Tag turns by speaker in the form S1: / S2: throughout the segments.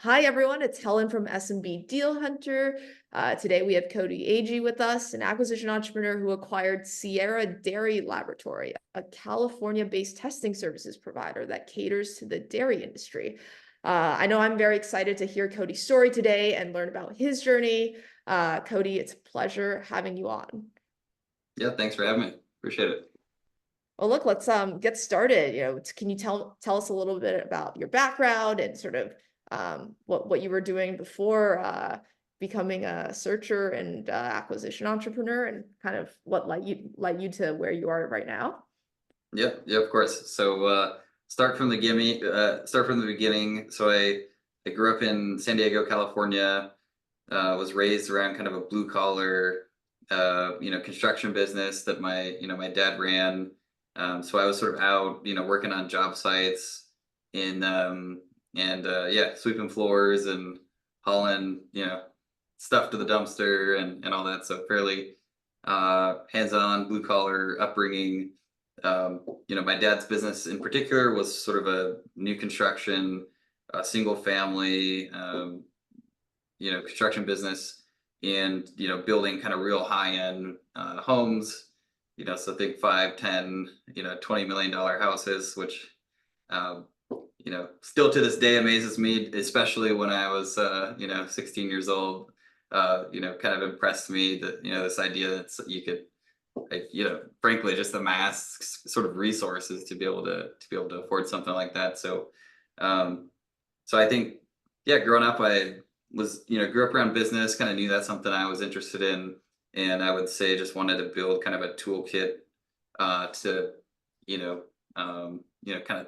S1: Hi, everyone. It's Helen from SMB Deal Hunter. Today we have Cody Agee with us, an acquisition entrepreneur who acquired Sierra Dairy Laboratory, a California-based testing services provider that caters to the dairy industry. I know I'm very excited to hear Cody's story today and learn about his journey. Cody, it's a pleasure having you on.
S2: Yeah, thanks for having me. Appreciate it.
S1: Well, look, let's get started. Can you tell us a little bit about your background and sort of what you were doing before becoming a searcher and acquisition entrepreneur, and kind of what led you to where you are right now?
S2: Yeah, of course. So start from the gimme. Start from the beginning. So I grew up in San Diego, California. Was raised around kind of a blue collar, construction business that my dad ran. So I was sort of out, working on job sites in and sweeping floors and hauling, stuff to the dumpster and all that. So fairly hands-on, blue collar upbringing. My dad's business in particular was sort of a new construction, single family, construction business, and building kind of real high-end homes. So think 5, 10, $20 million houses, which still to this day amazes me, especially when I was 16 years old. Kind of impressed me that this idea that you could, like, frankly, just the mass sort of resources to be able to afford something like that. So I think, yeah, growing up, I was, grew up around business, kind of knew that's something I was interested in. And I would say just wanted to build kind of a toolkit to, kind of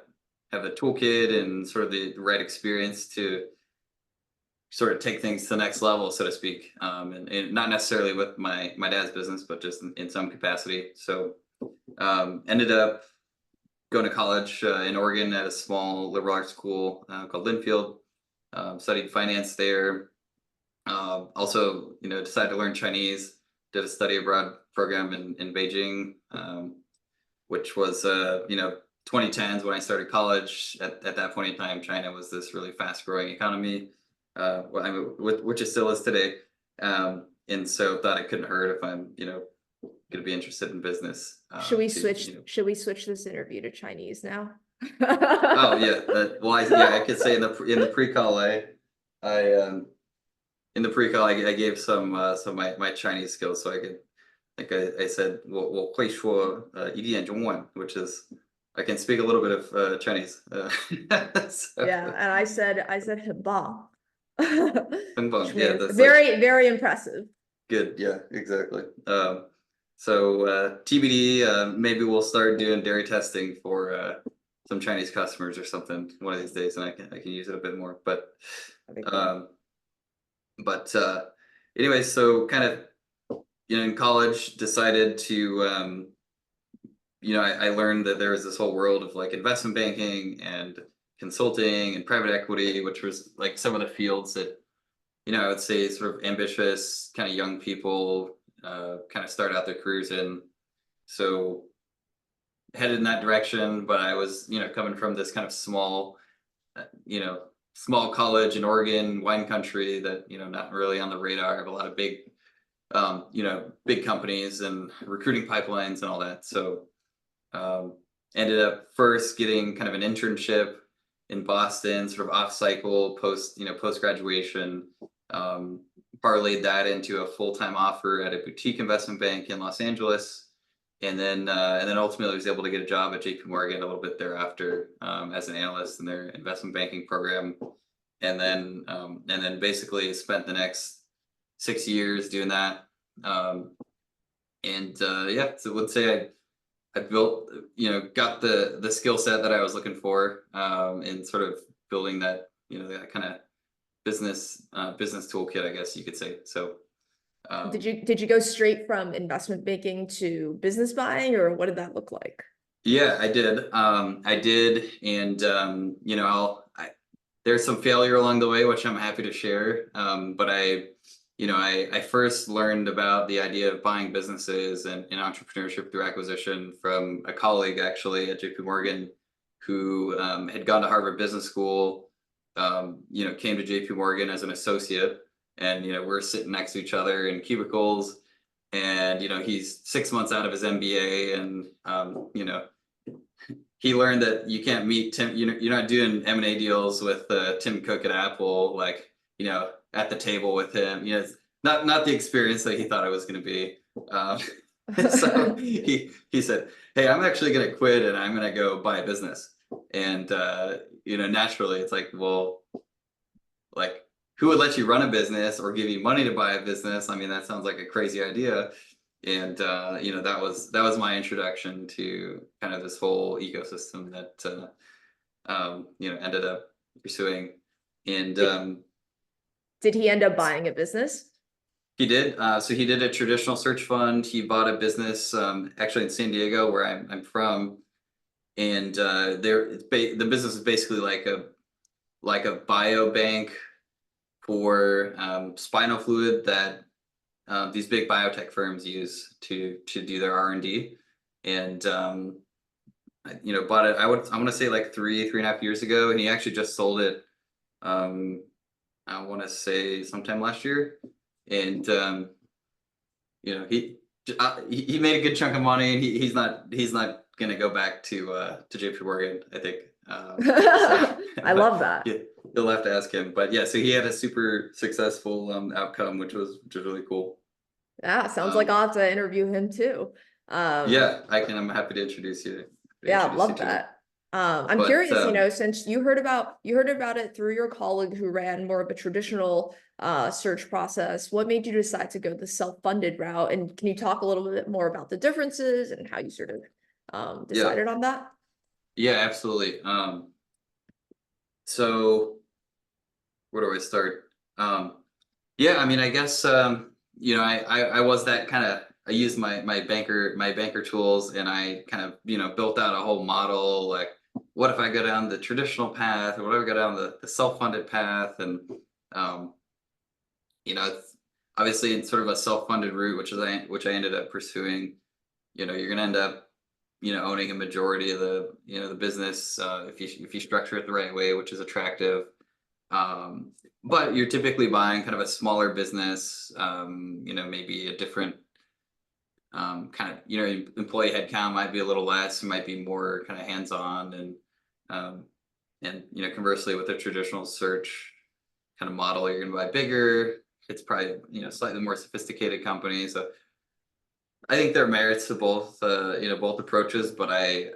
S2: have a toolkit and sort of the right experience to sort of take things to the next level, so to speak. And not necessarily with my dad's business, but just in some capacity. So ended up going to college in Oregon at a small liberal arts school called Linfield. Studied finance there. Also, decided to learn Chinese. Did a study abroad program in Beijing, which was 2010s when I started college. At that point in time, China was this really fast growing economy, which it still is today. And so thought it couldn't hurt if I'm going to be interested in business.
S1: Should we switch this interview to Chinese now?
S2: Oh yeah. Well, I could say in the pre-call, I in the pre-call I gave some of my Chinese skills, so I could, like I said, 我会说一点中文, which is I can speak a little bit of Chinese.
S1: Yeah, and I said 很棒. Which
S2: Yeah,
S1: means
S2: that's like
S1: very, very impressive.
S2: good. Yeah, exactly. So TBD, maybe we'll start doing dairy testing for some Chinese customers or something one of these days, and I can use it a bit more. But
S1: That'd be cool.
S2: um, but anyway, so kind of in college decided to I learned that there was this whole world of like investment banking and consulting and private equity, which was like some of the fields that I would say sort of ambitious kind of young people kind of start out their careers in. So headed in that direction, but I was coming from this kind of uh, you know small college in Oregon, wine country, that not really on the radar of a lot of big companies and recruiting pipelines and all that. So ended up first getting kind of an internship in Boston, sort of off cycle, post graduation. Parlayed that into a full time offer at a boutique investment bank in Los Angeles, and then ultimately was able to get a job at JP Morgan a little bit thereafter, as an analyst in their investment banking program, and then basically spent the next 6 years doing that. Yeah, so I would say I built, got the skill set that I was looking for, in sort of building that, that kind of business toolkit, I guess you could say. So
S1: Did you go straight from investment banking to business buying, or what did that look like?
S2: yeah, I did. And there's some failure along the way, which I'm happy to share. But I first learned about the idea of buying businesses and entrepreneurship through acquisition from a colleague actually at JP Morgan, who had gone to Harvard Business School, came to JP Morgan as an associate, and we're sitting next to each other in cubicles, and he's 6 months out of his MBA, and he learned that you can't meet Tim. You're not doing M&A deals with Tim Cook at Apple, like at the table with him. It's not the experience that he thought it was going to be. Um, so he said, "Hey, I'm actually going to quit, and I'm going to go buy a business." And naturally, it's like, well, like, who would let you run a business or give you money to buy a business? I mean, that sounds like a crazy idea. And that was my introduction to kind of this whole ecosystem that ended up pursuing. And
S1: Did he end up buying a business?
S2: he did. So he did a traditional search fund. He bought a business actually in San Diego, where I'm from. And the business is basically like a biobank for spinal fluid that these big biotech firms use to do their R&D. And bought it. I want to say like 3.5 years ago, and he actually just sold it. I want to say sometime last year, and he made a good chunk of money, and he's not gonna go back to JP Morgan, I think.
S1: I love that.
S2: Yeah, you'll have to ask him, but yeah, so he had a super successful outcome, which was really cool.
S1: Yeah, sounds like I'll have to interview him too.
S2: Yeah, I'm happy to introduce you.
S1: Yeah,
S2: Introduce you
S1: love
S2: to him.
S1: that. I'm
S2: But,
S1: curious, since you heard about it through your colleague who ran more of a traditional search process, what made you decide to go the self-funded route? And can you talk a little bit more about the differences and how you sort of
S2: Yeah,
S1: decided on that?
S2: yeah, absolutely. So where do I start? Yeah, I mean, I guess I was that kind of. I used my banker tools, and I kind of built out a whole model, like, what if I go down the traditional path, or what if I go down the self-funded path? And um, it's obviously in sort of a self-funded route, which I ended up pursuing. You're gonna end up owning a majority of the business, if you structure it the right way, which is attractive. But you're typically buying kind of a smaller business, maybe a different kind of, employee headcount might be a little less, it might be more kind of hands-on. And conversely, with a traditional search kind of model, you're going to buy bigger. It's probably, slightly more sophisticated company. So I think there are merits to both approaches, but I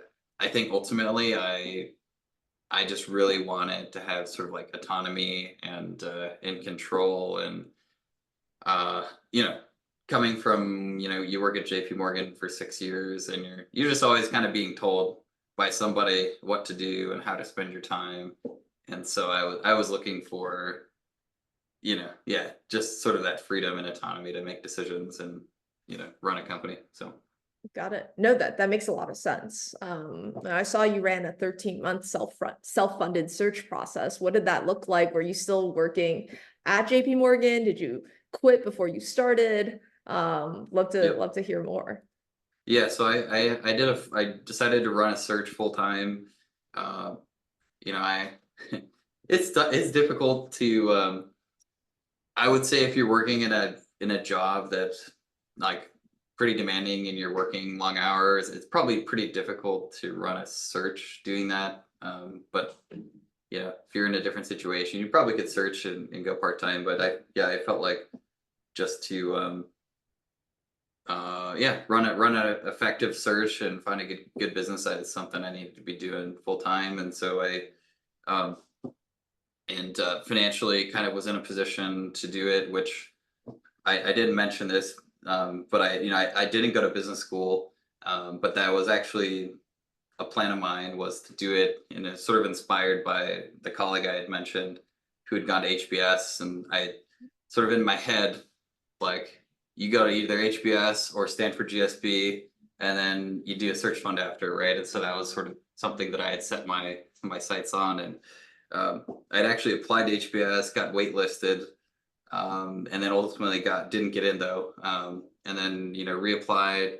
S2: think ultimately I just really wanted to have sort of like autonomy and control. And uh you know coming from, you work at JP Morgan for 6 years, and you're just always kind of being told by somebody what to do and how to spend your time. And so I was looking for, yeah, just sort of that freedom and autonomy to make decisions and run a company. So
S1: Got it. No, that makes a lot of sense. I saw you ran a 13-month self-funded search process. What did that look like? Were you still working at JP Morgan? Did you quit before you started? Love
S2: yeah,
S1: to hear more.
S2: yeah, so I decided to run a search full time. uh I it's difficult to I would say, if you're working in a job that's like pretty demanding and you're working long hours, it's probably pretty difficult to run a search doing that. But if you're in a different situation, you probably could search and go part time. But I felt like just to run an effective search and find a good business side is something I needed to be doing full time. And so um, financially kind of was in a position to do it, which I didn't mention this, but I didn't go to business school, but that was actually a plan of mine, was to do it, sort of inspired by the colleague I had mentioned who had gone to HBS. And I sort of in my head, like, you go to either HBS or Stanford GSB, and then you do a search fund after, right? And so that was sort of something that I had set my sights on. And I'd actually applied to HBS, got waitlisted, and then ultimately didn't get in though. And then reapplied,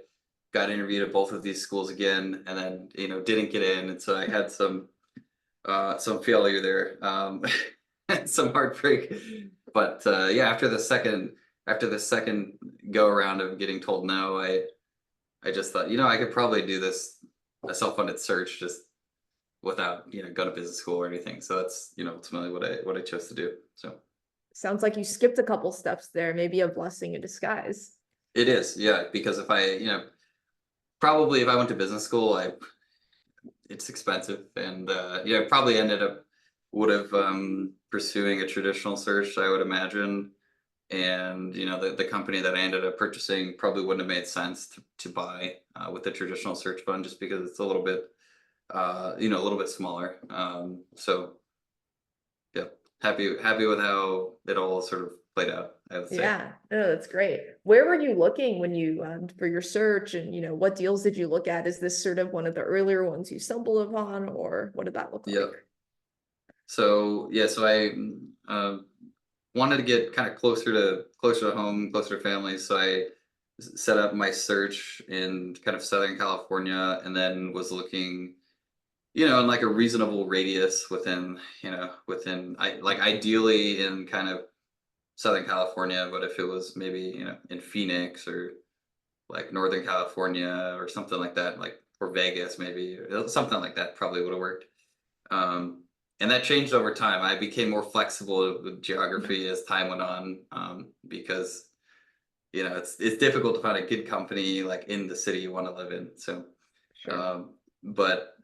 S2: got interviewed at both of these schools again, and then didn't get in. And so I had some some failure there, some heartbreak. But yeah, after the second go around of getting told no, I just thought, I could probably do this a self-funded search just without go to business school or anything. So that's ultimately what I chose to do. So
S1: Sounds like you skipped a couple steps there, maybe a blessing in disguise.
S2: it is, yeah, because if I probably if I went to business school, it's expensive, and yeah, probably ended up would have pursuing a traditional search, I would imagine. And the company that I ended up purchasing probably wouldn't have made sense to buy with the traditional search fund, just because it's a little bit a little bit smaller. So yeah, happy with how it all sort of played out, I would say.
S1: Yeah, no, that's great. Where were you looking when you for your search, and what deals did you look at? Is this sort of one of the earlier ones you stumbled upon, or what did that look like?
S2: Yep. So yeah, so I wanted to get kind of closer to home, closer to family. So I set up my search in kind of Southern California, and then was looking, in like a reasonable radius within I like ideally in kind of Southern California, but if it was maybe, in Phoenix or like Northern California or something like that, like or Vegas maybe, or something like that probably would have worked. And that changed over time. I became more flexible with geography as time went on, because it's difficult to find a good company like in the city you want to live in. So,
S1: Sure.
S2: but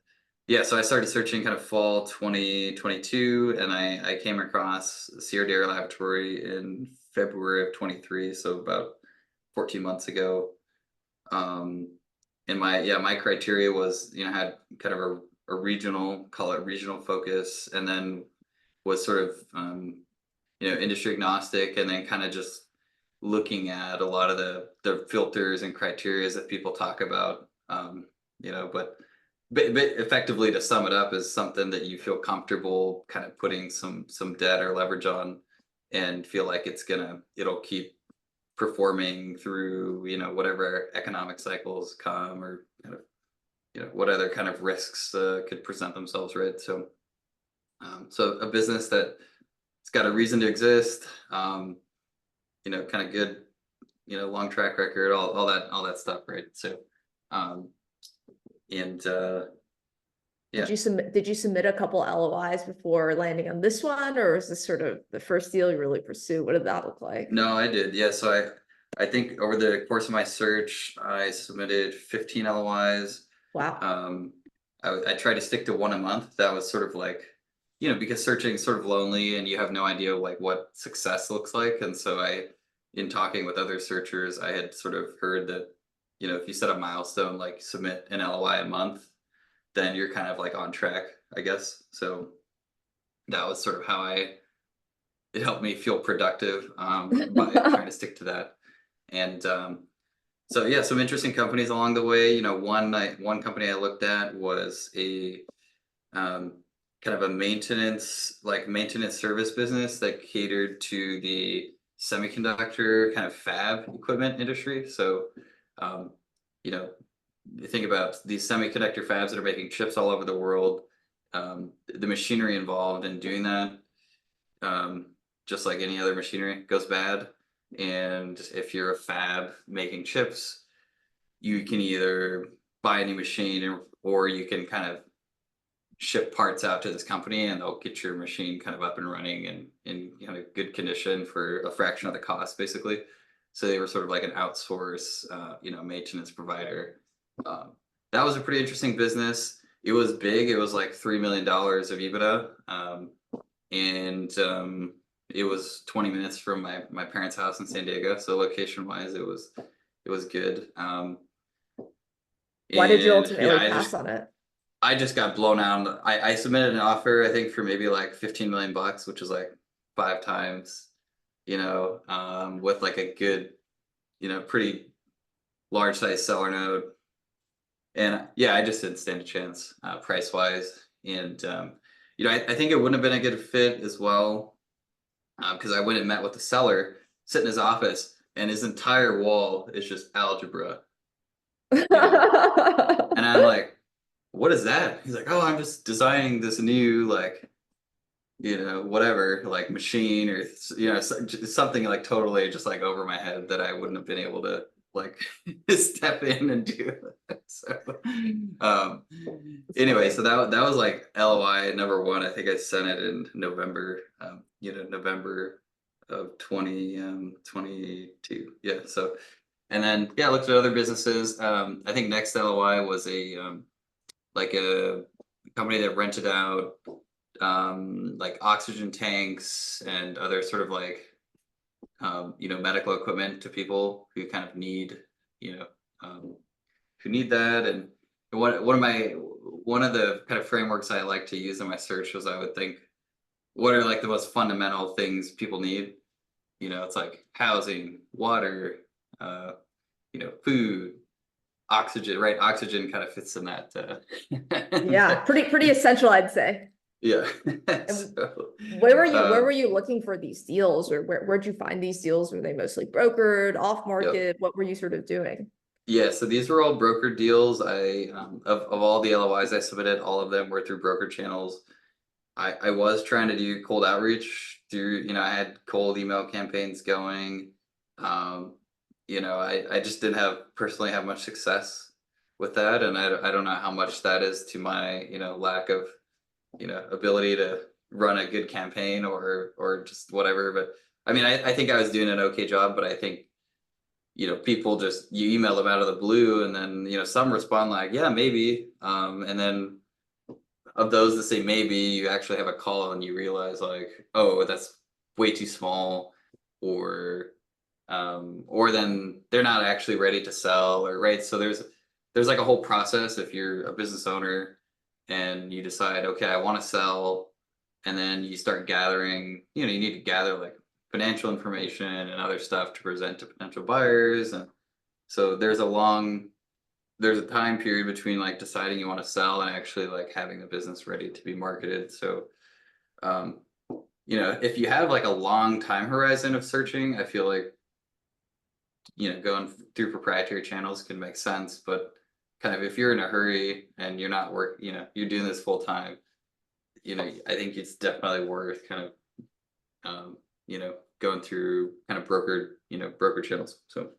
S2: yeah, so I started searching kind of fall 2022, and I came across Sierra Dairy Laboratory in February of 23, so about 14 months ago. Um, and my criteria was, had kind of a regional, call it regional focus, and then was sort of industry agnostic, and then kind of just looking at a lot of the filters and criteria that people talk about. But effectively, to sum it up, is something that you feel comfortable kind of putting some debt or leverage on, and feel like it'll keep performing through whatever economic cycles come, or kind of what other kind of risks could present themselves, right? So so a business that it's got a reason to exist, kind of good, long track record, all that stuff, right? So um and
S1: Did
S2: yeah.
S1: you submit a couple LOIs before landing on this one, or is this sort of the first deal you really pursue? What did that look like?
S2: No, I did. Yeah, so I think over the course of my search, I submitted 15 LOIs.
S1: Wow.
S2: Um, I tried to stick to one a month. That was sort of like, because searching is sort of lonely, and you have no idea like what success looks like. And so in talking with other searchers, I had sort of heard that, if you set a milestone, like submit an LOI a month, then you're kind of like on track, I guess. So that was sort of how it helped me feel productive, by trying to stick to that. And so yeah, some interesting companies along the way. One company I looked at was a um, kind of a maintenance service business that catered to the semiconductor kind of fab equipment industry. So um, you know, you think about these semiconductor fabs that are making chips all over the world. The machinery involved in doing that, um, just like any other machinery, goes bad. And if you're a fab making chips, you can either buy a new machine, or you can kind of ship parts out to this company, and they'll get your machine kind of up and running and in good condition for a fraction of the cost, basically. So they were sort of like an outsource, maintenance provider. Um, that was a pretty interesting business. It was big. It was like $3 million of EBITDA, and it was 20 minutes from my parents' house in San Diego. So location wise, it was good.
S1: Why did you
S2: And yeah,
S1: ultimately pass on it?
S2: I just got blown out. I submitted an offer, I think, for maybe like 15 million bucks, which is like 5 times, with like a good, pretty large size seller note. And yeah, I just didn't stand a chance, price wise. And I think it wouldn't have been a good fit as well, because I went and met with the seller, sit in his office, and his entire wall is just algebra, you know. And I'm like, what is that? He's like, oh, I'm just designing this new, like, whatever, like machine or, something like totally just like over my head that I wouldn't have been able to like step in and do. So, um,
S1: It's
S2: anyway,
S1: funny.
S2: so that was like LOI number one. I think I sent it in November, November of 2022. Yeah. So, and then, yeah, I looked at other businesses. I think next LOI was like a company that rented out like oxygen tanks and other sort of like medical equipment to people who kind of need, you know, um, who need that. And one of the kind of frameworks I like to use in my search was, I would think, what are like the most fundamental things people need? It's like housing, water, uh, food, oxygen, right? Oxygen kind of fits in that.
S1: Yeah, pretty essential, I'd say.
S2: Yeah.
S1: And
S2: So,
S1: where were
S2: um,
S1: you looking for these deals, or where'd you find these deals? Were they mostly brokered, off
S2: yep.
S1: market? What were you sort of doing?
S2: Yeah, so these were all broker deals. I of all the LOIs I submitted, all of them were through broker channels. I was trying to do cold outreach through, I had cold email campaigns going. Um, I just didn't personally have much success with that, and I don't know how much that is to my, lack of, ability to run a good campaign or just whatever. But I mean, I think I was doing an okay job, but I think, people just, you email them out of the blue, and then, some respond like, yeah, maybe. And then of those that say maybe, you actually have a call and you realize like, oh, that's way too small, or then they're not actually ready to sell, or right. So there's like a whole process if you're a business owner and you decide, okay, I want to sell, and then you start gathering, you need to gather like financial information and other stuff to present to potential buyers. And so there's a time period between like deciding you want to sell and actually like having the business ready to be marketed. So, um, if you have like a long time horizon of searching, I feel like, going through proprietary channels can make sense. But kind of if you're in a hurry and you're not you're doing this full time, I think it's definitely worth kind of, going through kind of broker channels. So,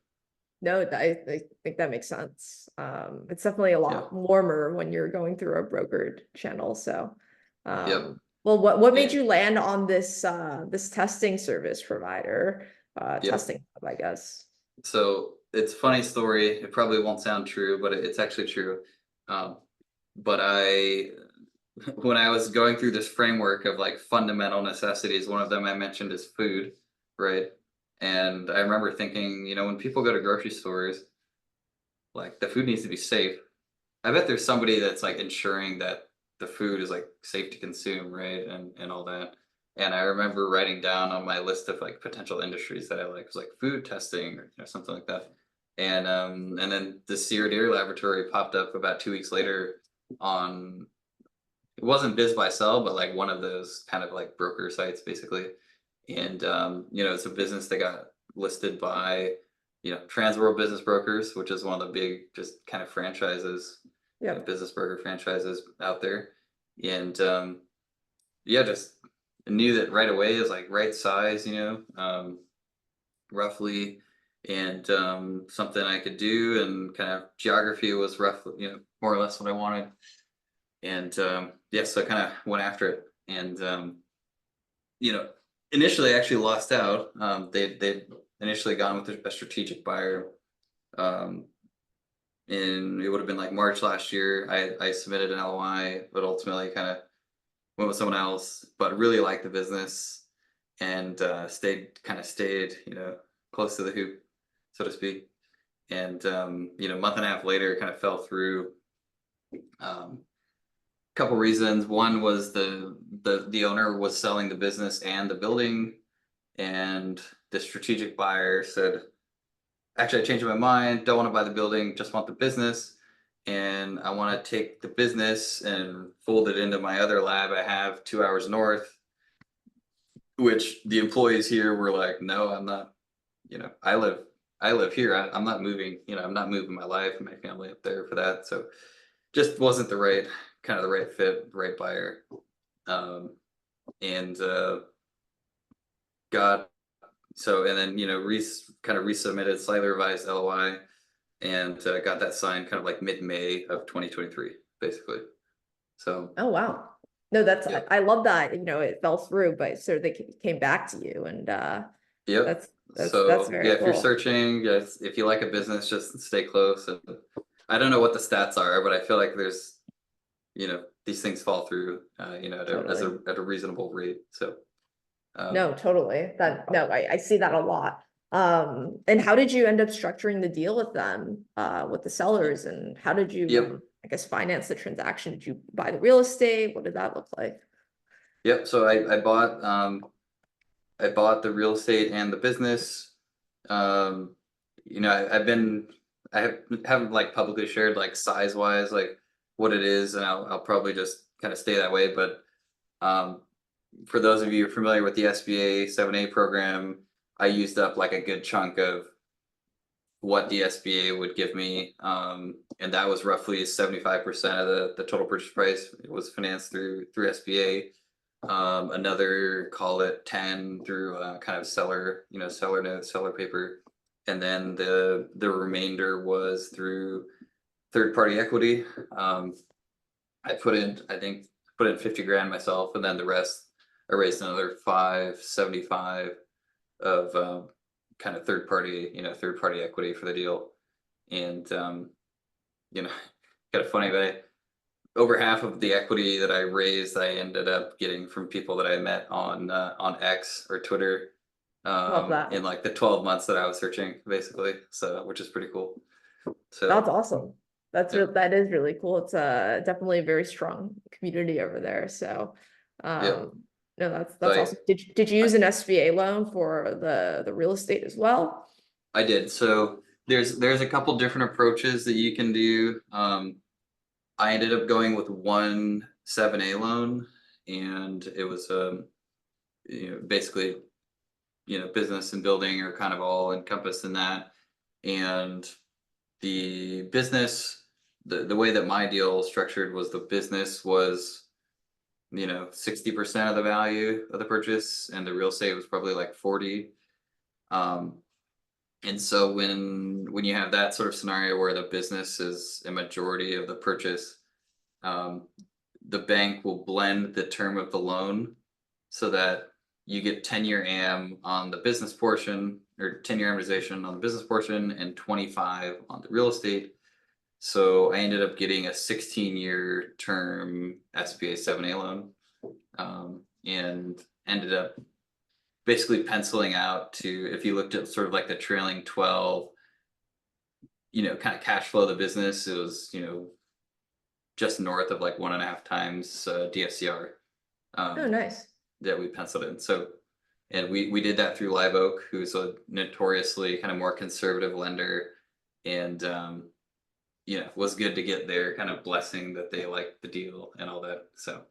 S1: No, I think that makes sense. It's definitely a
S2: yeah.
S1: lot warmer when you're going through a brokered channel. So,
S2: Yep.
S1: well, what made
S2: Yeah.
S1: you land on this testing service provider,
S2: Yep.
S1: testing hub, I guess?
S2: So it's a funny story. It probably won't sound true, but it's actually true. Um, but when I was going through this framework of like fundamental necessities, one of them I mentioned is food, right? And I remember thinking, when people go to grocery stores, like the food needs to be safe. I bet there's somebody that's like ensuring that the food is like safe to consume, right? And all that. And I remember writing down on my list of like potential industries that I like was like food testing or, something like that. And then the Sierra Dairy Laboratory popped up about 2 weeks later on, it wasn't Biz by Sell, but like one of those kind of like broker sites basically. And it's a business that got listed by, Transworld Business Brokers, which is one of the big just kind of franchises,
S1: Yep.
S2: business broker franchises out there. And yeah, just knew that right away is like right size, roughly, and something I could do, and kind of geography was roughly, more or less what I wanted. And yeah, so I kind of went after it. And you know, initially I actually lost out. They'd initially gone with a strategic buyer. Um, and it would have been like March last year. I submitted an LOI, but ultimately kind of went with someone else, but really liked the business, and stayed, close to the hoop, so to speak. And month and a half later, kind of fell through. Um, Couple reasons. One was the owner was selling the business and the building, and the strategic buyer said, actually, I changed my mind. Don't want to buy the building. Just want the business. And I want to take the business and fold it into my other lab I have 2 hours north. Which the employees here were like, no, I'm not. I live here. I'm not moving. I'm not moving my life and my family up there for that. So, just wasn't the right kind of the right fit, right buyer. Um, and got so and then kind of resubmitted slightly revised LOI and got that signed kind of like mid-May of 2023, basically. So
S1: Oh, wow. No, that's,
S2: yep,
S1: I love that, it fell through, but sort of they came back to you, and
S2: yep.
S1: that's
S2: So yeah,
S1: very
S2: if you're
S1: cool.
S2: searching, yes, if you like a business, just stay close. And I don't know what the stats are, but I feel like there's these things fall through,
S1: Totally.
S2: at a reasonable rate. So
S1: No,
S2: um,
S1: totally. No, I see that a lot. And how did you end up structuring the deal with them, with the sellers, and how did you,
S2: yep,
S1: I guess, finance the transaction? Did you buy the real estate? What did that look like?
S2: yep. So I bought the real estate and the business. Um, haven't like publicly shared like size wise like what it is, and I'll probably just kind of stay that way. But um, for those of you familiar with the SBA 7A program, I used up like a good chunk of what the SBA would give me, and that was roughly 75% of the total purchase price. It was financed through SBA. Another call it 10 through kind of seller notes, seller paper, and then the remainder was through third party equity. Um, I think put in 50 grand myself, and then the rest I raised another 575 of kind of third party equity for the deal. And you know kind of funny, but over half of the equity that I raised, I ended up getting from people that I met on X or Twitter,
S1: Love
S2: in
S1: that.
S2: like the 12 months that I was searching, basically. So, which is pretty cool.
S1: That's
S2: So,
S1: awesome.
S2: yeah,
S1: That is really cool. It's definitely a very strong community over there. So,
S2: yeah.
S1: no,
S2: So
S1: that's awesome. Did you
S2: I,
S1: use an SBA loan for the real estate as well?
S2: I did. So there's a couple different approaches that you can do. I ended up going with one 7A loan, and it was basically business and building are kind of all encompassed in that. And the business, the way that my deal structured was the business was 60% of the value of the purchase, and the real estate was probably like 40. um and so when you have that sort of scenario where the business is a majority of the purchase, um the bank will blend the term of the loan so that you get 10-year am on the business portion, or 10-year amortization on the business portion, and 25 on the real estate. So I ended up getting a 16-year term SBA 7A loan, and ended up basically penciling out to, if you looked at sort of like the trailing 12, kind of cash flow of the business, it was, just north of like 1.5 times DSCR,
S1: Oh,
S2: um,
S1: nice.
S2: that we penciled in. So, and we did that through Live Oak, who's a notoriously kind of more conservative lender, and was good to get their kind of blessing that they liked the deal and all that. So,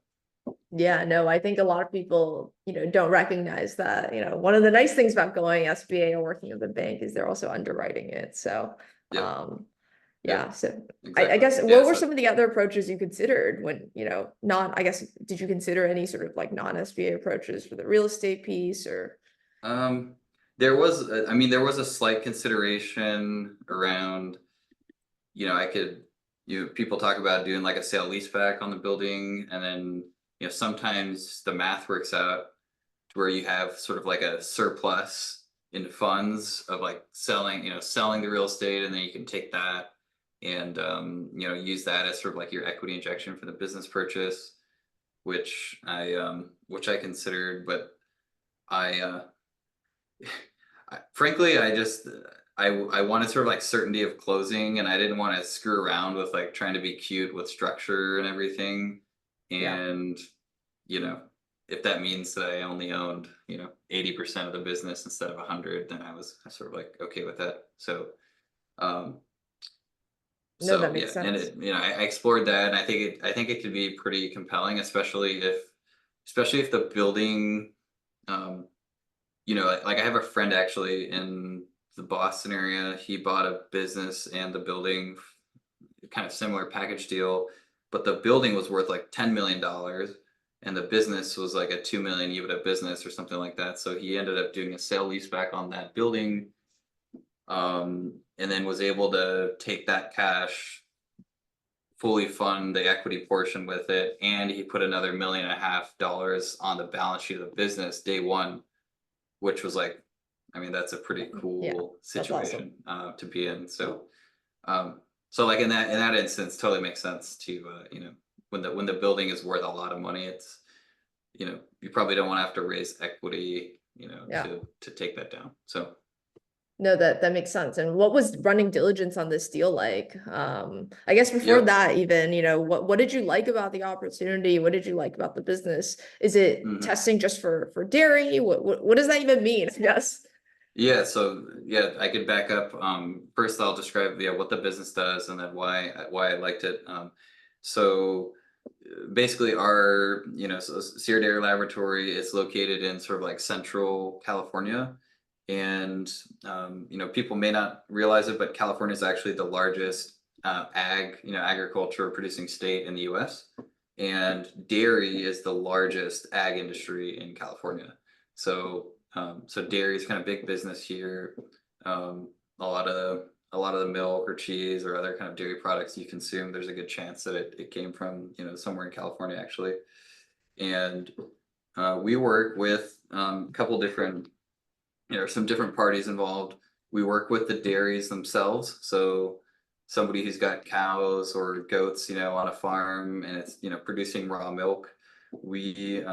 S1: Yeah, no, I think a lot of people, don't recognize that, one of the nice things about going SBA or working with a bank is they're also underwriting it. So,
S2: yep,
S1: um,
S2: yep,
S1: yeah, so I
S2: exactly.
S1: guess
S2: Yeah.
S1: what were
S2: So,
S1: some of the other approaches you considered when, not, I guess, did you consider any sort of like non-SBA approaches for the real estate piece or?
S2: um, there was a slight consideration around, I could, people talk about doing like a sale leaseback on the building, and then, sometimes the math works out to where you have sort of like a surplus in funds of like selling the real estate, and then you can take that and use that as sort of like your equity injection for the business purchase, which I considered. But I frankly, I wanted sort of like certainty of closing, and I didn't want to screw around with like trying to be cute with structure and everything.
S1: Yeah.
S2: And you know, if that means that I only owned 80% of the business instead of 100, then I was sort of like okay with that. So um,
S1: No, that
S2: yeah,
S1: makes
S2: and
S1: sense.
S2: I explored that, and I think it could be pretty compelling, especially if the building, um, like I have a friend actually in the Boston area. He bought a business and the building kind of similar package deal, but the building was worth like $10 million, and the business was like a 2 million EBITDA business or something like that. So he ended up doing a sale leaseback on that building, and then was able to take that cash, fully fund the equity portion with it, and he put another $1.5 million on the balance sheet of the business day one, which was like, I mean, that's a pretty
S1: Yeah,
S2: cool
S1: that's awesome.
S2: situation to be in. So like in that instance, totally makes sense to when the building is worth a lot of money, it's you probably don't want to have to raise equity
S1: Yeah.
S2: to take that down. So
S1: No, that makes sense. And what was running diligence on this deal like? I guess before
S2: yep.
S1: that, even, what did you like about the opportunity? What did you like about the business? Is it
S2: Mhm.
S1: testing just for dairy? What does that even mean? Yes.
S2: Yeah, so yeah, I could back up. First, I'll describe what the business does, and then why I liked it. So basically, our Sierra Dairy Laboratory is located in sort of like central California, and people may not realize it, but California is actually the largest agriculture producing state in the U.S., and dairy is the largest ag industry in California. So dairy is kind of big business here. A lot of the milk or cheese or other kind of dairy products you consume, there's a good chance that it came from somewhere in California actually. And we work with a couple different some different parties involved. We work with the dairies themselves. So somebody who's got cows or goats on a farm, and it's producing raw milk, we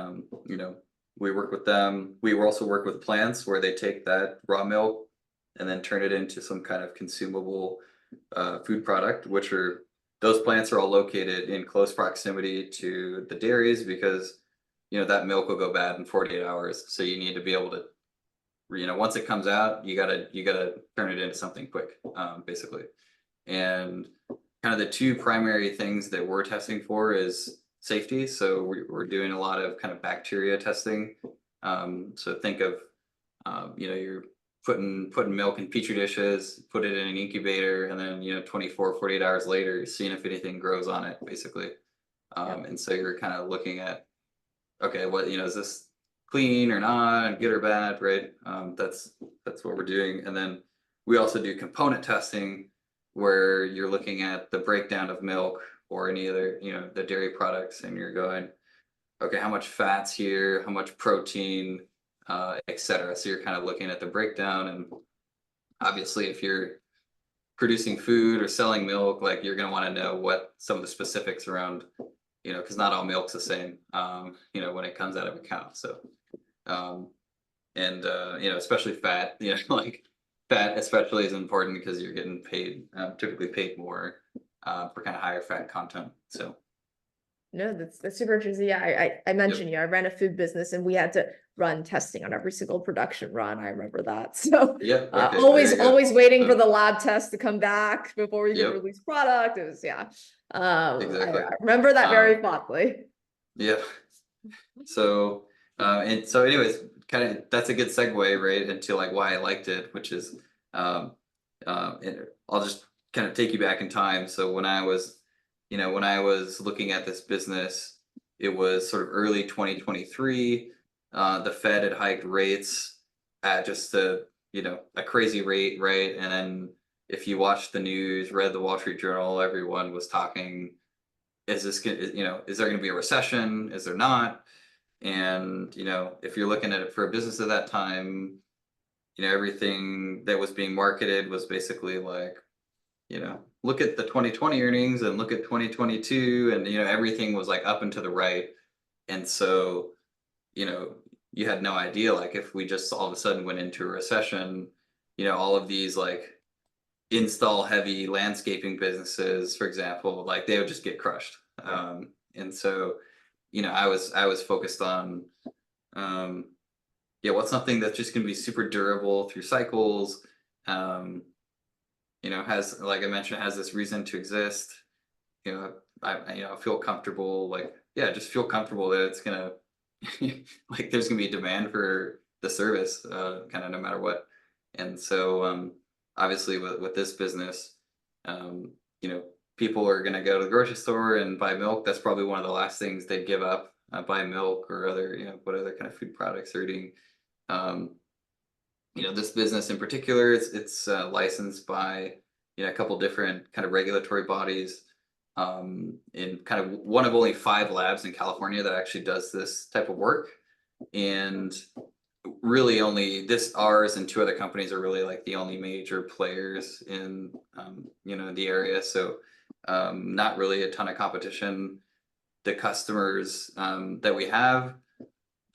S2: we work with them. We also work with plants where they take that raw milk and then turn it into some kind of consumable food product, which are those plants are all located in close proximity to the dairies, because that milk will go bad in 48 hours. So you need to be able to, once it comes out, you gotta turn it into something quick, basically. And kind of the two primary things that we're testing for is safety. So we're doing a lot of kind of bacteria testing. So think of you're putting milk in petri dishes, put it in an incubator, and then 24, 48 hours later, you're seeing if anything grows on it, basically.
S1: Yep.
S2: And so you're kind of looking at, okay, what is this clean or not, good or bad, right? That's what we're doing. And then we also do component testing, where you're looking at the breakdown of milk or any other the dairy products, and you're going, okay, how much fat's here, how much protein, etc. So you're kind of looking at the breakdown. And obviously, if you're producing food or selling milk, like you're going to want to know what some of the specifics around, because not all milk's the same, when it comes out of a cow. So, and especially fat, like fat especially is important because you're getting paid, typically paid more for kind of higher fat content. So,
S1: No, that's super interesting. Yeah, I
S2: yep,
S1: mentioned, I ran a food business and we had to run testing on every single production run. I remember that. So
S2: yep, okay, there
S1: always
S2: you go.
S1: waiting for
S2: So,
S1: the lab test to come back before we could
S2: yep,
S1: release product. It was, yeah.
S2: exactly.
S1: I remember that very
S2: Um,
S1: fondly.
S2: yep. So, and so, anyways, kind of that's a good segue, right, into like why I liked it, which is, um, and I'll just kind of take you back in time. So when I was looking at this business, it was sort of early 2023. The Fed had hiked rates at just a crazy rate, right? And then if you watched the news, read the Wall Street Journal, everyone was talking, is this gonna, is there going to be a recession? Is there not? And if you're looking at it for a business at that time, everything that was being marketed was basically like, look at the 2020 earnings and look at 2022, and everything was like up and to the right. And so, you know, you had no idea, like, if we just all of a sudden went into a recession, all of these like install heavy landscaping businesses, for example, like they would just get crushed. And so, I was focused on, um, yeah, what's something that's just going to be super durable through cycles. Um, has, like I mentioned, has this reason to exist. I feel comfortable, like, yeah, just feel comfortable that it's gonna like there's gonna be demand for the service, kind of no matter what. And so, obviously with this business, um, you know, people are going to go to the grocery store and buy milk, that's probably one of the last things they'd give up, buy milk or other, what other kind of food products they're eating. Um, this business in particular, it's licensed by a couple different kind of regulatory bodies, in kind of one of only 5 labs in California that actually does this type of work, and really only this ours and 2 other companies are really like the only major players in the area. So not really a ton of competition. The customers that we have,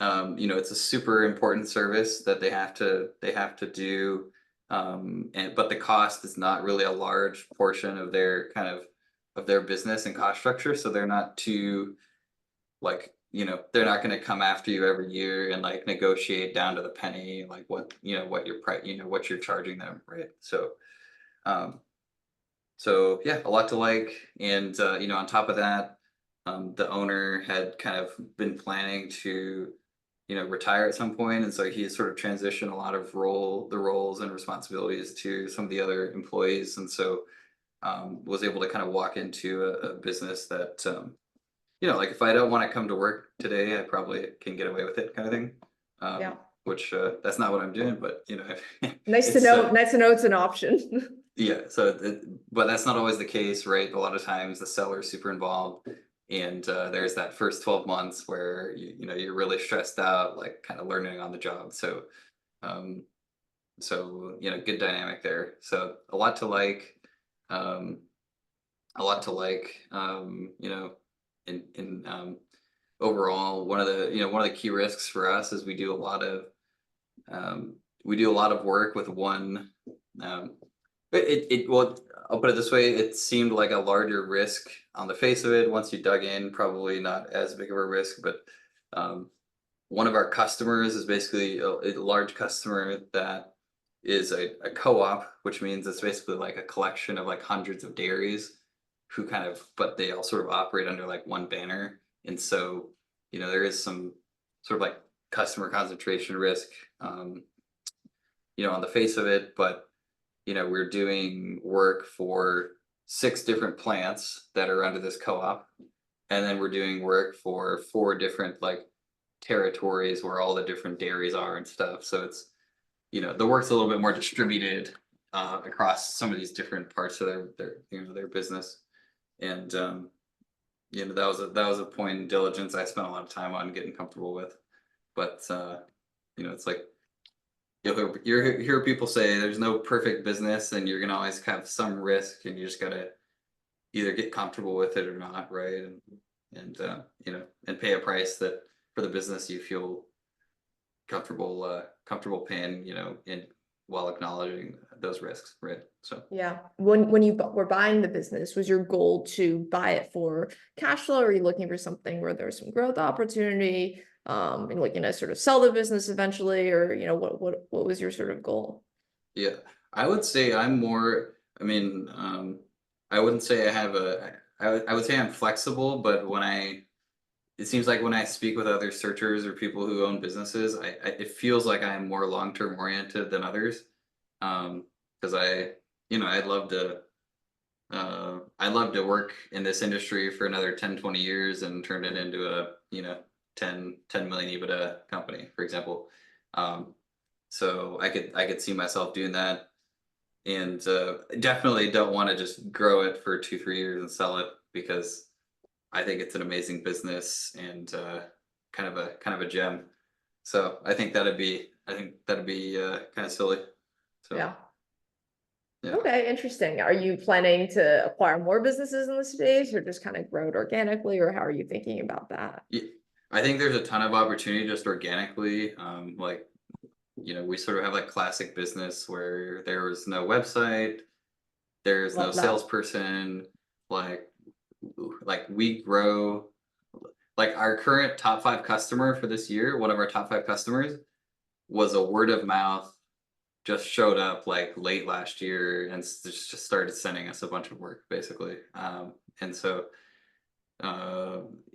S2: it's a super important service that they have to do, and but the cost is not really a large portion of their business and cost structure. So they're not too, like, they're not going to come after you every year and like negotiate down to the penny, like what your price, what you're charging them, right? Um, so yeah, a lot to like. And on top of that, the owner had kind of been planning to, retire at some point, and so he sort of transitioned a lot of the roles and responsibilities to some of the other employees, and so was able to kind of walk into a business that, like if I don't want to come to work today, I probably can get away with it, kind of thing.
S1: Yeah.
S2: Which that's not what I'm doing, but
S1: Nice to
S2: it's
S1: know. Nice to know it's an option.
S2: yeah. So, but that's not always the case, right? A lot of times the seller's super involved, and there's that first 12 months where you're really stressed out, like kind of learning on the job. So, um, good dynamic there. So a lot to like. Um, a lot to like. In overall, one of the key risks for us is we do a lot of work with one. Um, well, I'll put it this way: it seemed like a larger risk on the face of it. Once you dug in, probably not as big of a risk. But um, one of our customers is basically a large customer that is a co-op, which means it's basically like a collection of like hundreds of dairies who but they all sort of operate under like one banner. And so, there is some sort of like customer concentration risk, um, on the face of it. But, we're doing work for 6 different plants that are under this co-op. And then we're doing work for 4 different like territories where all the different dairies are and stuff. So it's, the work's a little bit more distributed across some of these different parts of their business. And that was a point in diligence I spent a lot of time on getting comfortable with. But it's like you hear people say there's no perfect business, and you're gonna always have some risk, and you just gotta either get comfortable with it or not, right? And pay a price that for the business you feel comfortable paying, in while acknowledging those risks, right? So
S1: Yeah. When you were buying the business, was your goal to buy it for cash flow, or are you looking for something where there's some growth opportunity, and looking to sort of sell the business eventually, or what was your sort of goal?
S2: yeah, I would say I'm more. I mean, I wouldn't say I have I would say I'm flexible, but it seems like when I speak with other searchers or people who own businesses, it feels like I'm more long-term oriented than others. Because I'd love to work in this industry for another 10, 20 years and turn it into a, 10 million EBITDA company, for example. So I could see myself doing that, and definitely don't want to just grow it for 2, 3 years and sell it, because I think it's an amazing business, and kind of a gem. So I think that'd be kind of silly. So
S1: Yeah.
S2: yeah.
S1: Okay, interesting. Are you planning to acquire more businesses in the space, or just kind of grow it organically, or how are you thinking about that?
S2: Yeah, I think there's a ton of opportunity just organically. Like, we sort of have like classic business where there was no website, there's no
S1: Love that.
S2: salesperson, like we grow, like our current top 5 customer for this year, one of our top 5 customers was a word of mouth, just showed up like late last year and just started sending us a bunch of work, basically. And so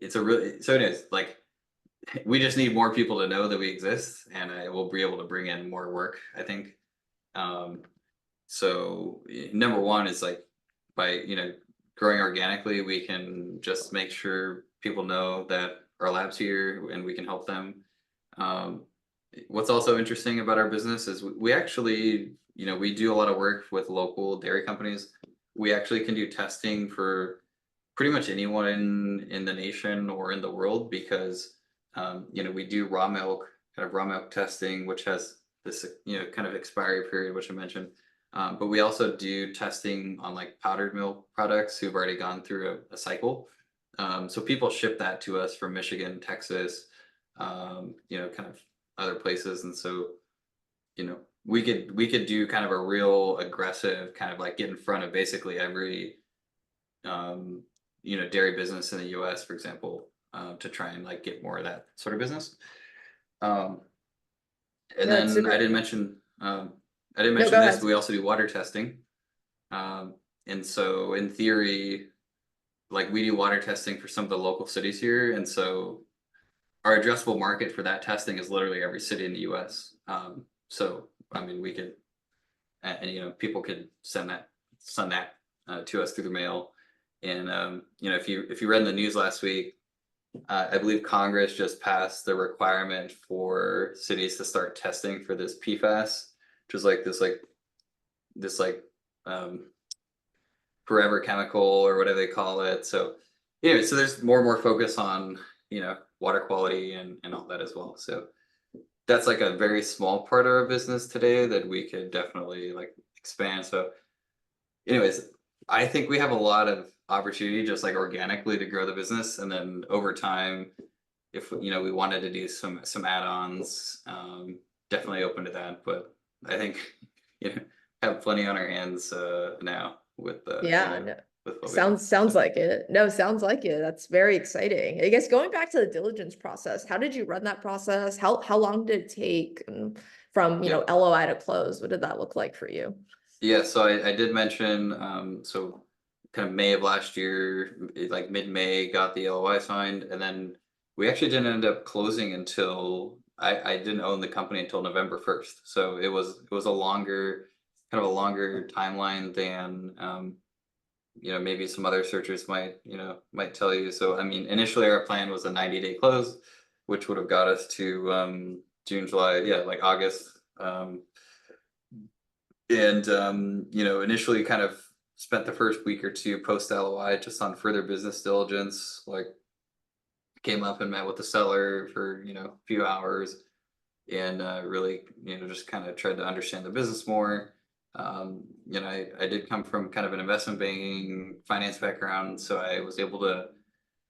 S2: it's a really, so it is like we just need more people to know that we exist, and I will be able to bring in more work, I think. Um, so number one is like by growing organically, we can just make sure people know that our lab's here and we can help them. Um, what's also interesting about our business is we actually, we do a lot of work with local dairy companies. We actually can do testing for pretty much anyone in the nation or in the world because, we do raw milk testing, which has this, kind of expiry period, which I mentioned. But we also do testing on like powdered milk products who've already gone through a cycle. So people ship that to us from Michigan, Texas, kind of other places. And so, we could do kind of a real aggressive kind of like get in front of basically every, dairy business in the US, for example, to try and like get more of that sort of business. Um, and
S1: No, it's
S2: then
S1: super.
S2: I didn't
S1: No,
S2: mention
S1: go
S2: this,
S1: ahead.
S2: we also do water testing. And so in theory, like we do water testing for some of the local cities here. And so our addressable market for that testing is literally every city in the US. So, I mean, we could, and people could send that to us through the mail. And, if you read in the news last week, I believe Congress just passed the requirement for cities to start testing for this PFAS, which is like this um, forever chemical or whatever they call it. So anyway, so there's more and more focus on water quality and all that as well. So that's like a very small part of our business today that we could definitely like expand. So anyways, I think we have a lot of opportunity just like organically to grow the business, and then over time, if we wanted to do some add-ons, definitely open to that. But I think you know have plenty on our hands now with
S1: Yeah, no,
S2: with what we have.
S1: sounds
S2: So
S1: like it. No, sounds like it. That's very exciting. I guess going back to the diligence process, how did you run that process? How long did it take from,
S2: yeah,
S1: LOI to close? What did that look like for you?
S2: yeah. So I did mention so kind of May of last year, like mid-May, got the LOI signed, and then we actually didn't end up closing until I didn't own the company until November 1st. So it was a longer kind of a longer timeline than maybe some other searchers might tell you. So I mean, initially our plan was a 90-day close, which would have got us to June, July, yeah, like August. And initially kind of spent the first week or two post LOI just on further business diligence, like came up and met with the seller for a few hours and really just kind of tried to understand the business more. I did come from kind of an investment banking finance background, so I was able to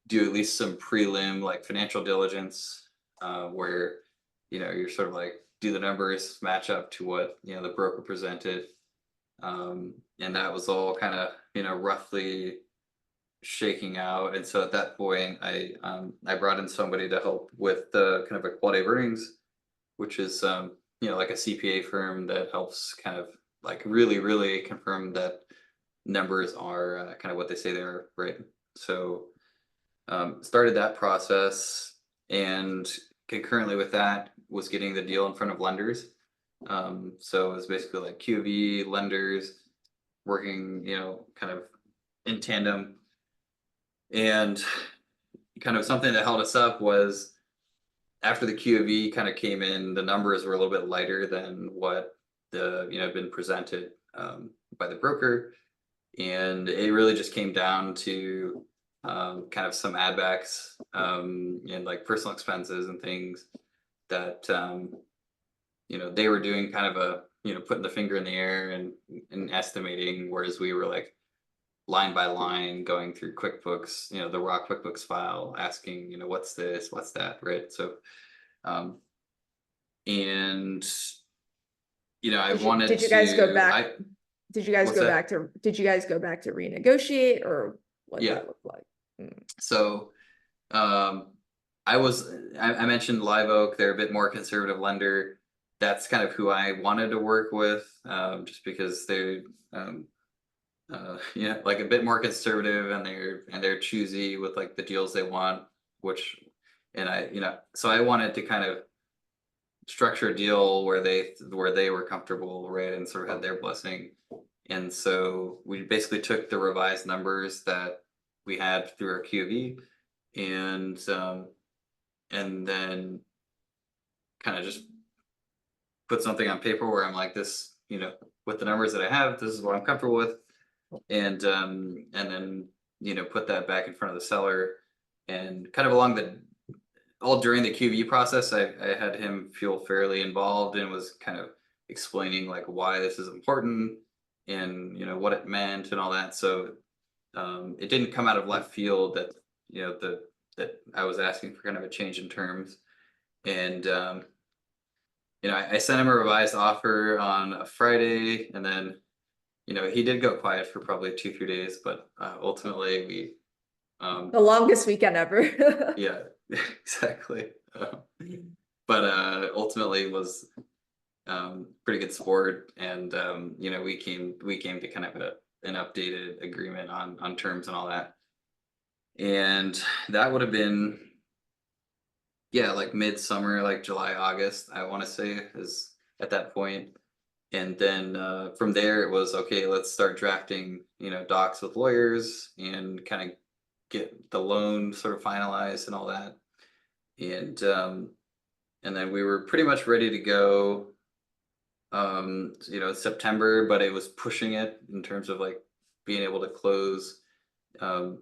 S2: do at least some prelim like financial diligence, where you're sort of like do the numbers match up to what the broker presented, and that was all kind of roughly shaking out. And so at that point, I brought in somebody to help with the kind of a quality of earnings, which is like a CPA firm that helps kind of like really confirm that numbers are kind of what they say they are, right? So started that process, and concurrently with that was getting the deal in front of lenders. So it was basically like QV lenders working, kind of in tandem. And kind of something that held us up was after the QV kind of came in, the numbers were a little bit lighter than what the had been presented by the broker, and it really just came down to kind of some ad backs and like personal expenses and things that they were doing kind of a putting the finger in the air and estimating, whereas we were like line by line going through QuickBooks, the raw QuickBooks file, asking, what's this, what's that, right? So, um, and I wanted
S1: Did you guys go
S2: to,
S1: back? Did you guys
S2: what's
S1: go
S2: that?
S1: back to did you guys go back to renegotiate, or what did
S2: Yeah.
S1: that look like? Mm.
S2: So, um, I mentioned Live Oak, they're a bit more conservative lender. That's kind of who I wanted to work with, just because they're, like a bit more conservative, and they're choosy with like the deals they want, which, and so I wanted to kind of structure a deal where they were comfortable, right, and sort of had their blessing. And so we basically took the revised numbers that we had through our QV and then kind of just put something on paper where I'm like this, with the numbers that I have, this is what I'm comfortable with, and then put that back in front of the seller, and kind of along the all during the QV process, I had him feel fairly involved and was kind of explaining like why this is important and what it meant and all that. So it didn't come out of left field that that I was asking for kind of a change in terms, and I sent him a revised offer on a Friday, and then he did go quiet for probably 2 3 days, but ultimately we
S1: The longest weekend ever.
S2: yeah, exactly. But ultimately was pretty good sport, and we came to kind of an updated agreement on terms and all that, and that would have been, yeah, like midsummer, like July August, I want to say, is at that point. And then from there it was okay, let's start drafting docs with lawyers and kind of get the loan sort of finalized and all that, and then we were pretty much ready to go September, but it was pushing it in terms of like being able to close um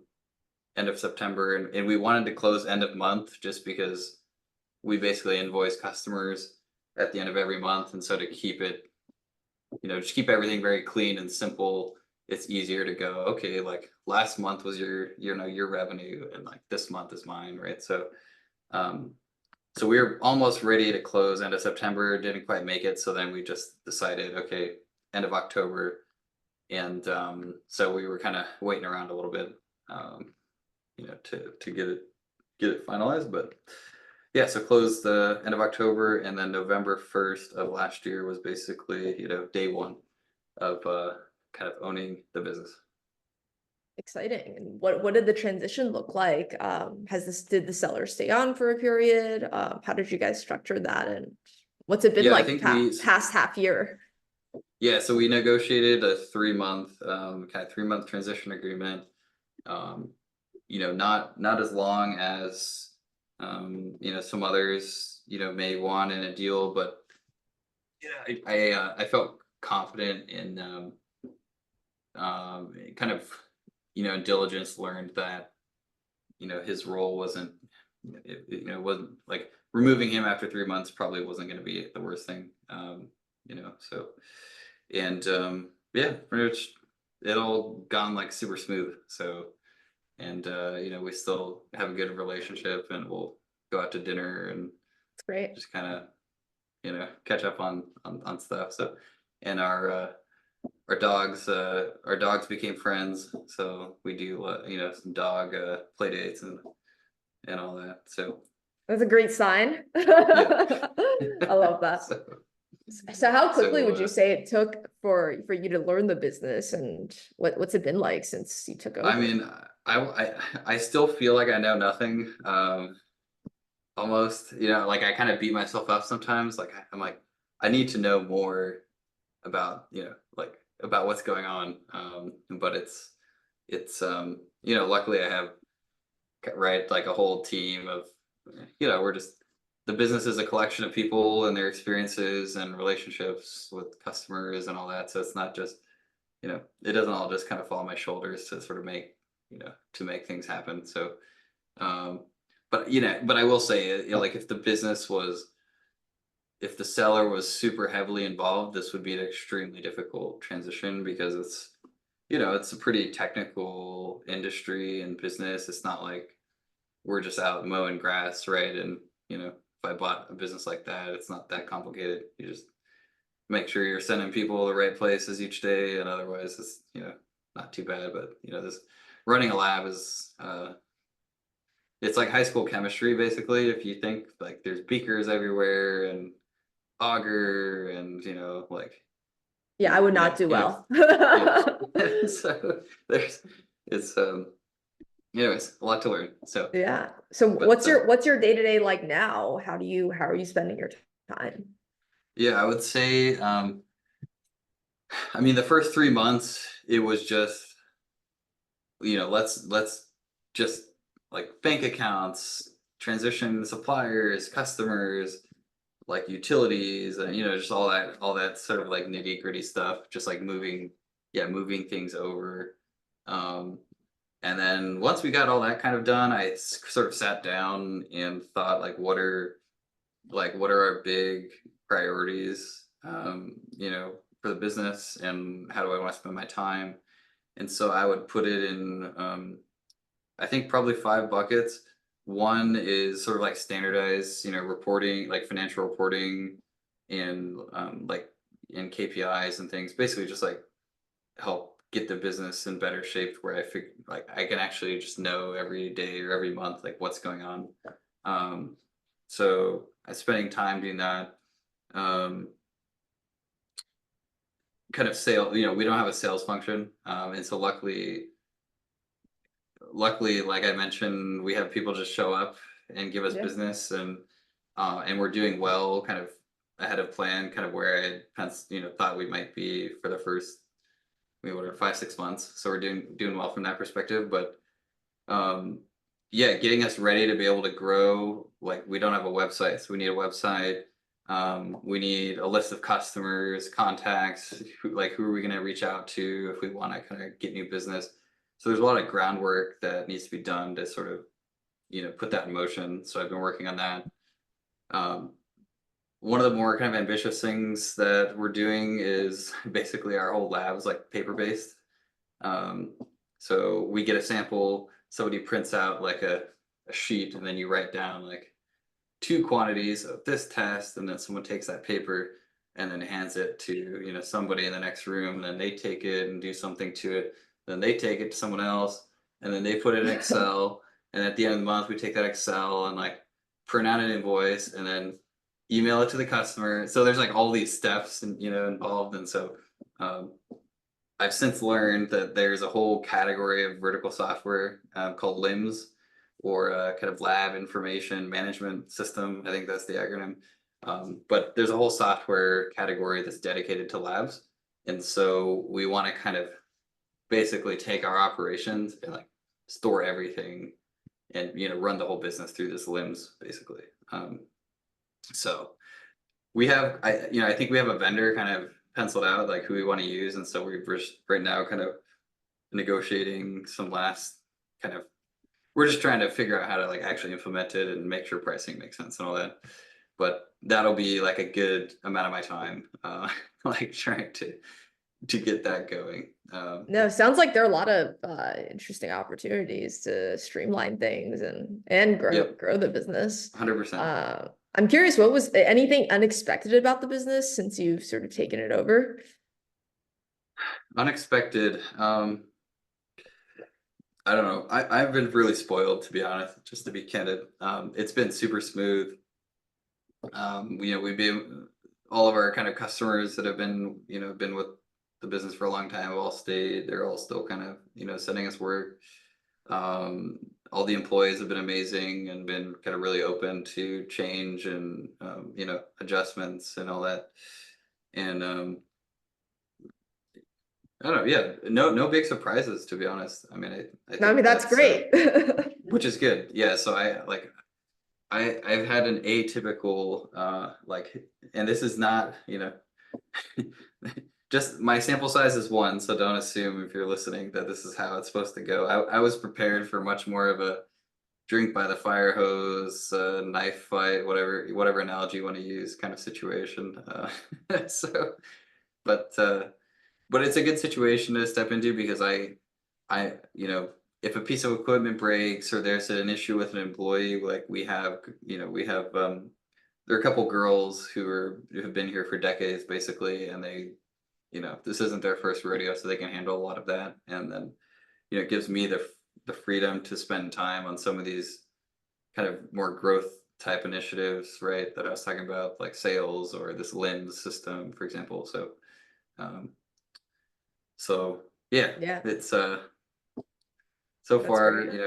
S2: end of September, and we wanted to close end of month just because we basically invoice customers at the end of every month, and so to keep it, just keep everything very clean and simple, it's easier to go, okay, like last month was your revenue, and like this month is mine, right? Um so we were almost ready to close end of September, didn't quite make it. So then we just decided, okay, end of October. And so we were kind of waiting around a little bit, to get it finalized. But yeah, so closed the end of October, and then November 1st of last year was basically, day one of kind of owning the business.
S1: Exciting. And what did the transition look like? Did the seller stay on for a period? How did you guys structure that? And what's it been
S2: Yeah, I
S1: like
S2: think we
S1: past half year?
S2: Yeah, so we negotiated a 3 month kind of 3 month transition agreement. Um, not as long as some others may want in a deal, but yeah, I felt confident in kind of in diligence learned that his role wasn't, wasn't like removing him after 3 months probably wasn't going to be the worst thing. So, and yeah, pretty much it all gone like super smooth. So, and we still have a good relationship, and we'll go out to dinner and
S1: It's great.
S2: just kind of catch up on stuff. So, and our dogs became friends, so we do some dog play dates and all that. So
S1: That's a great sign.
S2: yeah.
S1: I love that.
S2: so
S1: So how quickly
S2: so
S1: would you say it took for you to learn the business, and what's it been like since you took
S2: I
S1: over?
S2: mean, I still feel like I know nothing. Almost, like I kind of beat myself up sometimes. Like I'm like, I need to know more about, like about what's going on. But luckily I have right like a whole team of, we're just, the business is a collection of people and their experiences and relationships with customers and all that. So it's not just, it doesn't all just kind of fall on my shoulders to sort of make, to make things happen. So, um, but I will say, like if the business was, if the seller was super heavily involved, this would be an extremely difficult transition because it's a pretty technical industry and business. It's not like we're just out mowing grass, right? And if I bought a business like that, it's not that complicated. You just make sure you're sending people the right places each day, and otherwise it's not too bad. But this running a lab is it's like high school chemistry basically. If you think like there's beakers everywhere and auger and like
S1: Yeah, I would not
S2: yeah,
S1: do well.
S2: yeah. So there's it's anyways, a lot to learn. So
S1: Yeah. So
S2: but
S1: what's your day-to-day like now? How are you spending your time?
S2: yeah, I would say I mean, the first 3 months, it was just, let's just like bank accounts, transition suppliers, customers, like utilities, and just all that sort of like nitty-gritty stuff, just like moving things over. Um, and then once we got all that kind of done, sort of sat down and thought like what are our big priorities, for the business, and how do I want to spend my time? And so I would put it in, I think probably 5 buckets. One is sort of like standardized, reporting, like financial reporting, and like in KPIs and things. Basically, just like help get the business in better shape, where like I can actually just know every day or every month like what's going on. Um, so I'm spending time doing that. Um, Kind of sale. We don't have a sales function, and so luckily, like I mentioned, we have people just show up and give us
S1: Yeah.
S2: business, and we're doing well, kind of ahead of plan, kind of where thought we might be for the first, what are 5 6 months. So we're doing well from that perspective. But um, yeah, getting us ready to be able to grow. Like, we don't have a website, so we need a website. We need a list of customers, contacts, who are we going to reach out to if we want to kind of get new business. So there's a lot of groundwork that needs to be done to sort of, put that in motion. So I've been working on that. Um, One of the more kind of ambitious things that we're doing is basically our whole lab is like paper based. Um, so we get a sample, somebody prints out like a sheet, and then you write down like 2 quantities of this test, and then someone takes that paper and then hands it to, somebody in the next room, and then they take it and do something to it. Then they take it to someone else, and then they put it in Excel. And at the end of the month, we take that Excel and like print out an invoice and then email it to the customer. So there's like all these steps and involved. And so um, I've since learned that there's a whole category of vertical software, called LIMS, or kind of Lab Information Management System. I think that's the acronym. But there's a whole software category that's dedicated to labs. And so we want to kind of basically take our operations and like store everything, and run the whole business through this LIMS basically. So I think we have a vendor kind of penciled out, like who we want to use, and so we're right now kind of negotiating some last kind of. We're just trying to figure out how to like actually implement it and make sure pricing makes sense and all that. But that'll be like a good amount of my time, like trying to get that going.
S1: No, sounds like there are a lot of interesting opportunities to streamline things and grow
S2: Yep,
S1: grow the business.
S2: 100%.
S1: I'm curious, what was anything unexpected about the business since you've sort of taken it over?
S2: Unexpected. I don't know. I've been really spoiled, to be honest, just to be candid. It's been super smooth. We've been all of our kind of customers that have been with the business for a long time have all stayed. They're all still kind of, sending us work. Um, all the employees have been amazing and been kind of really open to change and, adjustments and all that. And I don't know. Yeah, no big surprises, to be honest. I mean, I
S1: No, I mean,
S2: think
S1: that's
S2: that's
S1: great.
S2: which is good. Yeah. So I've had an atypical, like, and this is not, just my sample size is one, so don't assume if you're listening that this is how it's supposed to go. I was prepared for much more of a drink by the fire hose, knife fight, whatever analogy you want to use, kind of situation. So, but uh, but it's a good situation to step into, because I if a piece of equipment breaks or there's an issue with an employee, like we have there are a couple girls who have been here for decades basically, and this isn't their first rodeo, so they can handle a lot of that. And then it gives me the freedom to spend time on some of these kind of more growth type initiatives, right, that I was talking about, like sales or this LIMS system, for example. Um so yeah,
S1: Yeah,
S2: it's so
S1: that's
S2: far,
S1: great.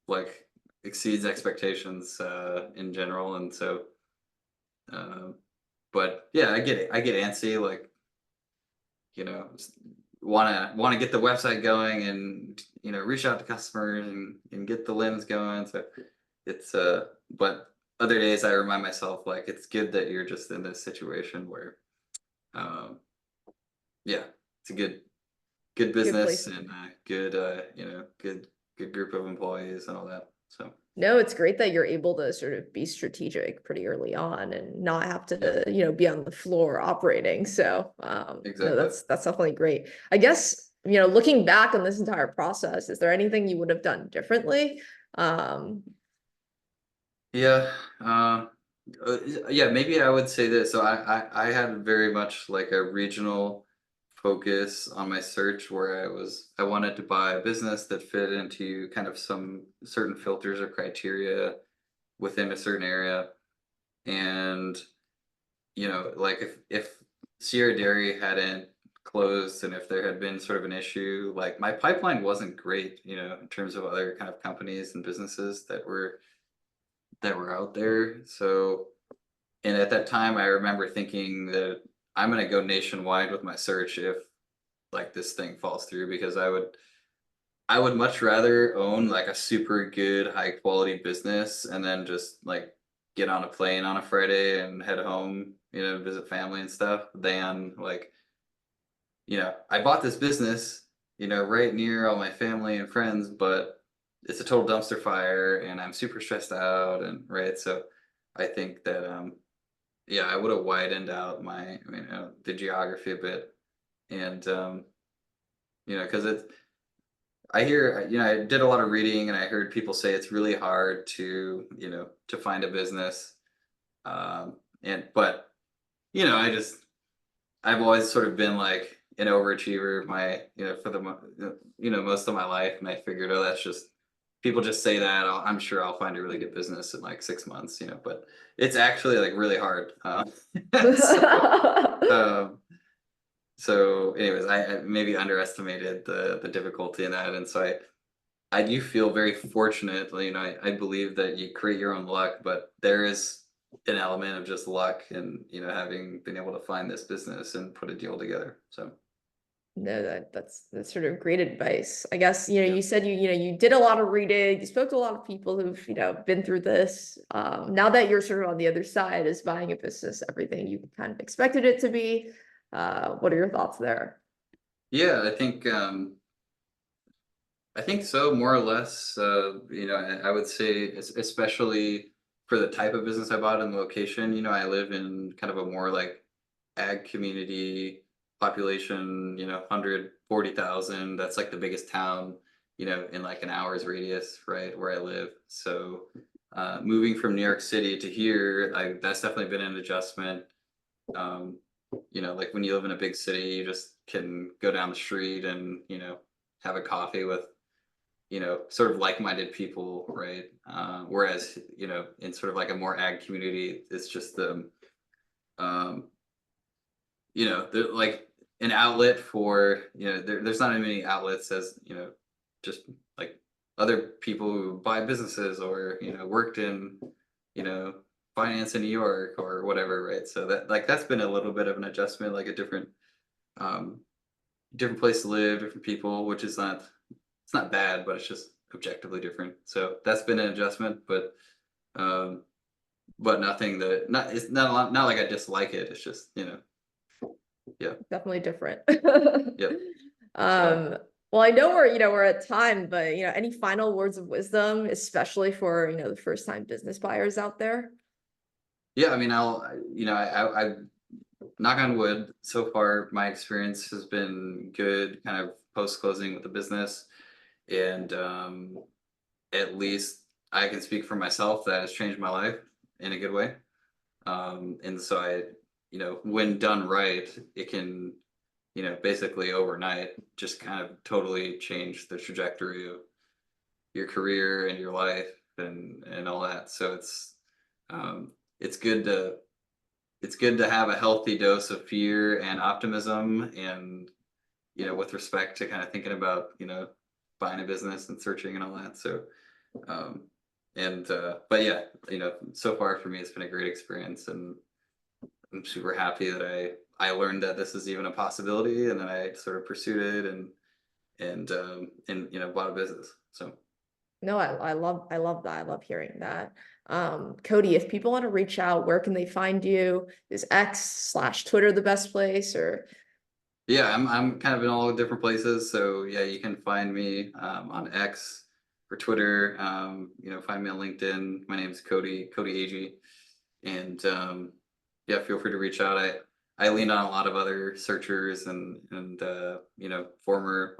S2: like exceeds expectations in general. And so uh, but yeah, I get it. I get antsy, like want to get the website going and reach out to customers and get the limbs going. So it's but other days I remind myself like it's good that you're just in this situation where um yeah, it's a good
S1: Good
S2: business
S1: place.
S2: and good good group of employees and all that. So
S1: No, it's great that you're able to sort of be strategic pretty early on and not have
S2: yeah,
S1: to, be on the floor operating. So, no,
S2: exactly.
S1: that's definitely great. I guess, looking back on this entire process, is there anything you would have done differently? Um,
S2: Yeah. Yeah, maybe I would say this. So I had very much like a regional focus on my search where I wanted to buy a business that fit into kind of some certain filters or criteria within a certain area. And, like if Sierra Dairy hadn't closed and if there had been sort of an issue, like my pipeline wasn't great, in terms of other kind of companies and businesses that were out there. So, and at that time, I remember thinking that I'm gonna go nationwide with my search if like this thing falls through because I would much rather own like a super good high quality business and then just like get on a plane on a Friday and head home, visit family and stuff than like, I bought this business, right near all my family and friends, but it's a total dumpster fire and I'm super stressed out and right. So I think that yeah, I would have widened out the geography a bit and because I hear, I did a lot of reading and I heard people say it's really hard to find a business. But, I've always sort of been like an overachiever most of my life. And I figured, oh, that's just, people just say that. I'm sure I'll find a really good business in like 6 months, but it's actually like really hard. So, um, so anyways, I maybe underestimated the difficulty in that. And so I do feel very fortunate. I believe that you create your own luck, but there is an element of just luck and having been able to find this business and put a deal together. So
S1: No, that's sort of great advice. I guess,
S2: yeah,
S1: you said you did a lot of reading, you spoke to a lot of people who've, been through this. Now that you're sort of on the other side, is buying a business everything you kind of expected it to be? What are your thoughts there?
S2: yeah, I think so, more or less. I would say, especially for the type of business I bought and the location. I live in kind of a more like ag community population. 140,000. That's like the biggest town. In like an hour's radius, right where I live. So, moving from New York City to here, that's definitely been an adjustment. Um, like when you live in a big city, you just can go down the street and have a coffee with sort of like-minded people, right? Whereas, in sort of like a more ag community, it's just um, like an outlet for, there's not as many outlets as, just like other people who buy businesses or, worked in, you know, finance in New York or whatever, right? So that's been a little bit of an adjustment, like a um, different place to live, different people, which is it's not bad, but it's just objectively different. So that's been an adjustment, um, but nothing that not it's not a lot, not like I dislike it. It's just yeah,
S1: Definitely different.
S2: yep. So
S1: Um, well, I know we're at time, but any final words of wisdom, especially for, the first time business buyers out there?
S2: yeah, I mean, I knock on wood. So far, my experience has been good, kind of post closing with the business, and at least I can speak for myself that has changed my life in a good way. And so when done right, it can, basically overnight just kind of totally change the trajectory of your career and your life and all that. So um, it's good to it's good to have a healthy dose of fear and optimism and with respect to kind of thinking about buying a business and searching and all that. So um, and but yeah, so far for me it's been a great experience and I'm super happy that I learned that this is even a possibility, and then I sort of pursued it and bought a business. So
S1: No, I love that. I love hearing that. Cody, if people want to reach out, where can they find you? Is X/Twitter the best place, or
S2: yeah, I'm kind of in all different places. So yeah, you can find me on X or Twitter. Find me on LinkedIn. My name is Cody Agee, and yeah, feel free to reach out. I lean on a lot of other searchers and former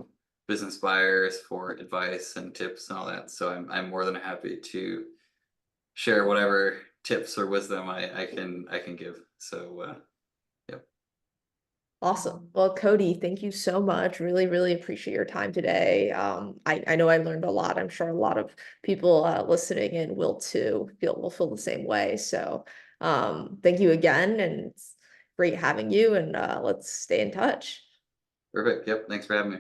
S2: business buyers for advice and tips and all that. So I'm more than happy to share whatever tips or wisdom I can give. So yeah,
S1: awesome. Well, Cody, thank you so much. Really, really appreciate your time today. I know I learned a lot. I'm sure a lot of people listening in will too, will feel the same way. So thank you again, and it's great having you, and let's stay in touch.
S2: perfect. Yep. Thanks for having me.